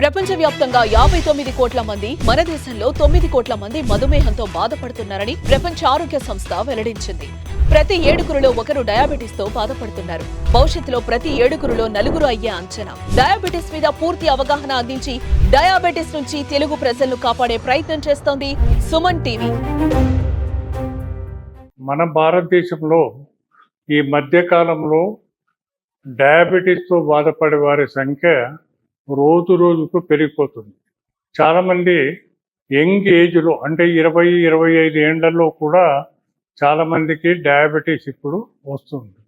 ప్రపంచవ్యాప్తంగా 59 కోట్ల మంది, మన దేశంలో 9 కోట్ల మంది మధుమేహంతో బాధపడుతున్నారని ప్రపంచ ఆరోగ్య సంస్థ వెల్లడించింది. ప్రతి 7గురిలో ఒకరు డయాబెటిస్ తో బాధపడుతున్నారు. భవిష్యత్తులో ప్రతి 7గురిలో 4 అయ్యే అంచనా. డయాబెటిస్ మీద పూర్తి అవగాహన అందించి డయాబెటిస్ నుంచి తెలుగు ప్రజలను కాపాడే ప్రయత్నం చేస్తోంది సుమన్ టీవీ. మన భారతదేశంలో ఈ మధ్య కాలంలో డయాబెటిస్ తో బాధపడే వారి సంఖ్య రోజు రోజుకు పెరిగిపోతుంది. చాలామంది యంగ్ ఏజ్లో అంటే 20-25 ఏళ్లలో కూడా చాలామందికి డయాబెటీస్ ఇప్పుడు వస్తుంది.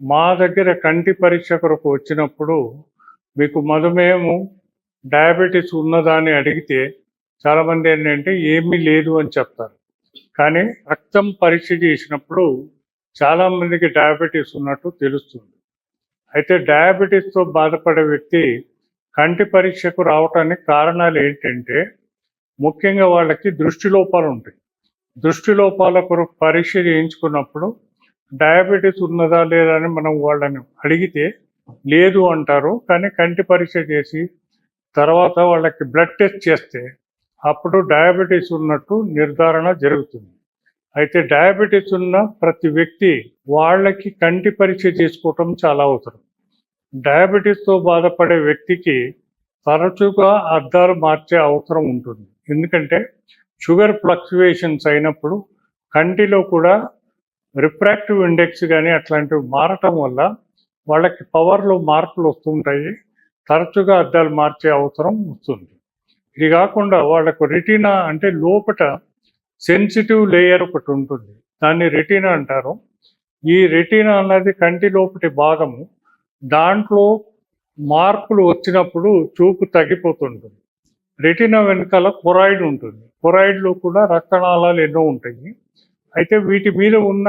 మా దగ్గర కంటి పరీక్ష కొరకు వచ్చినప్పుడు మీకు మధుమేహము డయాబెటీస్ ఉన్నదా అని అడిగితే చాలామంది ఏంటంటే ఏమీ లేదు అని చెప్తారు. కానీ రక్తం పరీక్ష చేసినప్పుడు చాలామందికి డయాబెటీస్ ఉన్నట్టు తెలుస్తుంది. అయితే డయాబెటీస్తో బాధపడే వ్యక్తి కంటి పరీక్షకు రావటానికి కారణాలు ఏంటంటే ముఖ్యంగా వాళ్ళకి దృష్టి లోపాలు ఉంటాయి. దృష్టి లోపాల కొరకు పరీక్ష చేయించుకున్నప్పుడు డయాబెటీస్ ఉన్నదా లేదా అని మనం వాళ్ళని అడిగితే లేదు అంటారు. కానీ కంటి పరీక్ష చేసి తర్వాత వాళ్ళకి బ్లడ్ టెస్ట్ చేస్తే అప్పుడు డయాబెటీస్ ఉన్నట్టు నిర్ధారణ జరుగుతుంది. అయితే డయాబెటీస్ ఉన్న ప్రతి వ్యక్తి వాళ్ళకి కంటి పరీక్ష చేసుకోవటం చాలా అవసరం. డయాబెటీస్తో బాధపడే వ్యక్తికి తరచుగా అద్దాలు మార్చే అవసరం ఉంటుంది. ఎందుకంటే షుగర్ ఫ్లక్చువేషన్స్ అయినప్పుడు కంటిలో కూడా రిఫ్రాక్టివ్ ఇండెక్స్ కానీ అట్లాంటివి మారటం వల్ల వాళ్ళకి పవర్లో మార్పులు వస్తుంటాయి. తరచుగా అద్దాలు మార్చే అవసరం వస్తుంది. ఇది కాకుండా వాళ్ళకు రెటీనా అంటే లోపట సెన్సిటివ్ లేయర్ ఒకటి ఉంటుంది, దాన్ని రెటీనా అంటారు. ఈ రెటీనా అన్నది కంటి లోపటి భాగము. దాంట్లో మార్పులు వచ్చినప్పుడు చూపు తగ్గిపోతుంటుంది. రెటీనా వెనకాల కొరాయిడ్ ఉంటుంది. కొరాయిడ్లో కూడా రక్తనాళాలు ఎన్నో ఉంటాయి. అయితే వీటి మీద ఉన్న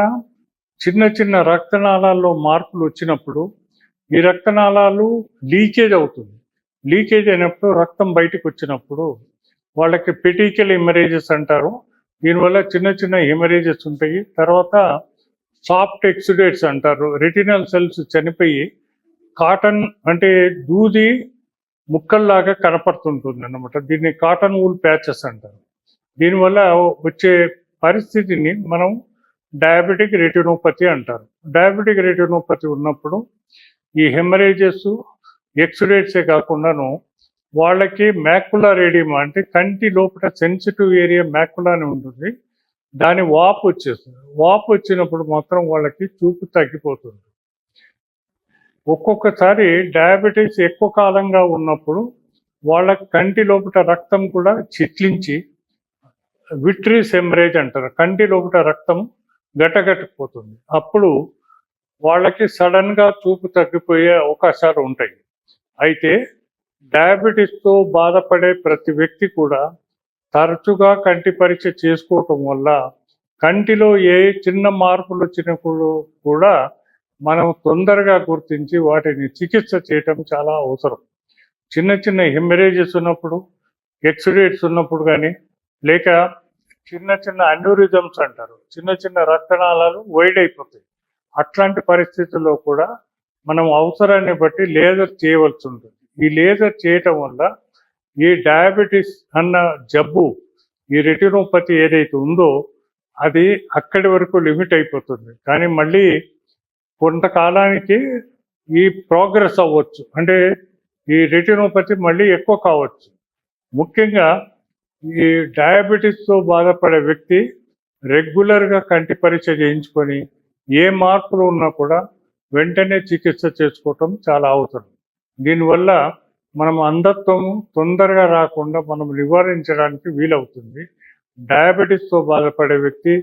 చిన్న చిన్న రక్తనాళాల్లో మార్పులు వచ్చినప్పుడు ఈ రక్తనాళాలు లీకేజ్ అవుతుంది. లీకేజ్ అయినప్పుడు రక్తం బయటకు వచ్చినప్పుడు వాళ్ళకి పెటికల్ హెమరేజెస్ అంటారు. దీనివల్ల చిన్న చిన్న హెమరేజెస్ ఉంటాయి. తర్వాత సాఫ్ట్ ఎక్సుడేట్స్ అంటారు. రెటినల్ సెల్స్ చనిపోయి కాటన్ అంటే దూది ముక్కల్లాగా కనపడుతుంటుంది అన్నమాట. దీన్ని కాటన్ వూల్ ప్యాచెస్ అంటారు. దీనివల్ల వచ్చే పరిస్థితిని మనం డయాబెటిక్ రెటినోపతి అంటారు. డయాబెటిక్ రెటినోపతి ఉన్నప్పుడు ఈ హెమరేజెస్ ఎక్సుడేట్సే కాకుండాను వాళ్ళకి మ్యాకులర్ ఎడిమా అంటే కంటి లోపల సెన్సిటివ్ ఏరియా మ్యాకులా అని ఉంటుంది, దాని వాపు వచ్చేస్తుంది. వాపు వచ్చినప్పుడు మాత్రం వాళ్ళకి చూపు తగ్గిపోతుంది. ఒక్కొక్కసారి డయాబెటీస్ ఎక్కువ కాలంగా ఉన్నప్పుడు వాళ్ళ కంటి లోపల రక్తం కూడా చిట్లించి విట్రీస్ హెమరేజ్ అంటారు. కంటి లోపల రక్తం గట్టగట్టుకుపోతుంది. అప్పుడు వాళ్ళకి సడన్గా చూపు తగ్గిపోయే అవకాశాలు ఉంటాయి. అయితే డయాబెటీస్తో బాధపడే ప్రతి వ్యక్తి కూడా తరచుగా కంటి పరీక్ష చేసుకోవటం వల్ల కంటిలో ఏ చిన్న మార్పులు వచ్చినప్పుడు కూడా మనం తొందరగా గుర్తించి వాటిని చికిత్స చేయటం చాలా అవసరం. చిన్న చిన్న హెమరేజెస్ ఉన్నప్పుడు, ఎక్సుడేట్స్ ఉన్నప్పుడు కానీ, లేక చిన్న చిన్న అన్యూరిజమ్స్ అంటారు, చిన్న చిన్న రక్తనాళాలు వైడ్ అయిపోతాయి. అట్లాంటి పరిస్థితుల్లో కూడా మనం అవసరాన్ని బట్టి లేజర్ చేయవలసి ఉంటుంది. ఈ లేజర్ చేయటం వల్ల ఈ డయాబెటీస్ అన్న జబ్బు, ఈ రెటినోపతి ఏదైతే ఉందో అది అక్కడి వరకు లిమిట్ అయిపోతుంది. కానీ మళ్ళీ కొంతకాలానికి ఈ ప్రోగ్రెస్ అవ్వచ్చు, అంటే ఈ రెటినోపతి మళ్ళీ ఎక్కువ కావచ్చు. ముఖ్యంగా ఈ డయాబెటీస్తో బాధపడే వ్యక్తి రెగ్యులర్గా కంటి పరీక్ష చేయించుకొని ఏ మార్పులు ఉన్నా కూడా వెంటనే చికిత్స చేసుకోవటం చాలా అవసరం. దీనివల్ల మనం అంధత్వము తొందరగా రాకుండా మనం నివారించడానికి వీలవుతుంది. డయాబెటీస్తో బాధపడే వ్యక్తి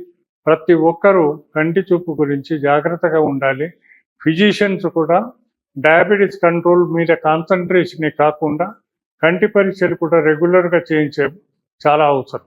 ప్రతి ఒక్కరూ కంటి చూపు గురించి జాగ్రత్తగా ఉండాలి. ఫిజిషియన్స్ కూడా డయాబెటీస్ కంట్రోల్ మీద కాన్సన్ట్రేషనే కాకుండా కంటి పరీక్షలు కూడా రెగ్యులర్గా చేయించడం చాలా అవసరం.